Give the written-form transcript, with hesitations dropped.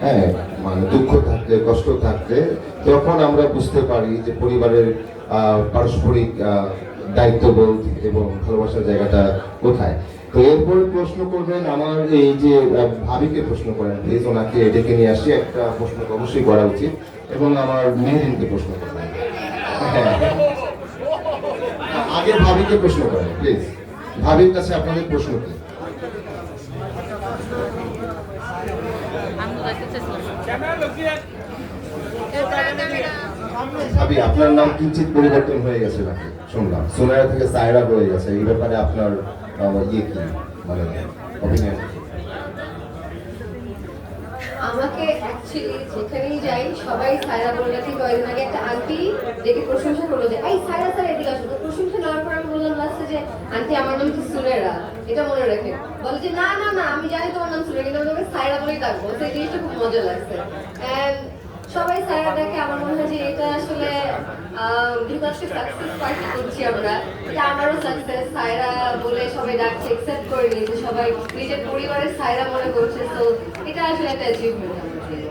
হ্যাঁ, মানে দুঃখ থাকলে কষ্ট থাকলে তখন আমরা বুঝতে পারি যে পরিবারের পারস্পরিক দায়িত্ববোধ এবং ভালোবাসার জায়গাটা কোথায়। তো এরপরে প্রশ্ন করবেন আমার এই যে ভাবিকে প্রশ্ন করেন প্লিজ, ওনাকে ডেকে নিয়ে আসি, একটা প্রশ্ন অবশ্যই করা উচিত, এবং আমার মেহেরিনকে প্রশ্ন করবেন। হ্যাঁ, আগে ভাবিকে প্রশ্ন করেন প্লিজ। ভাবির কাছে আপনাদের প্রশ্ন কি? ভাবি, আপনার নাম কিঞ্চিত পরিবর্তন হয়ে গেছে নাকি শুনলাম, সোনারা থেকে সায়রা হয়ে গেছে, এই ব্যাপারে আপনার ইয়ে কি, মানে অপিনিয়ন? আমাকে অ্যাকচুয়ালি যেখানেই যাই সবাই সায়রা বললে, ঠিক কয়েকদিন আগে একটা আন্টি দেখে প্রশংসা করলো যে এই সায়রা স্যার এদিকে আসো, তো প্রশংসা নেওয়ার পর আমি বললাম লাস্টে যে আন্টি আমার নাম তো সুনেরা, এটা মনে রাখে। বলে যে না না না আমি জানি তোমার নাম সুনেরা, কিন্তু আমি তোমাকে সায়রা বলেই ডাকবো। সেই জিনিসটা খুব মজা লাগছে। অ্যান্ড সবাই সায়রা দেখে, আমার মনে হয় যে এটা আসলে যেহেতু আজকে সাকসেস পার্টি করছি আমরা, এটা আমারও সাকসেস। সায়রা বলে সবাই ডাকছে, অ্যাকসেপ্ট করে নিয়েছে, সবাই নিজের পরিবারের সায়রা মনে করছে। তো এটা আসলে একটা অ্যাচিভমেন্ট আমার জন্য।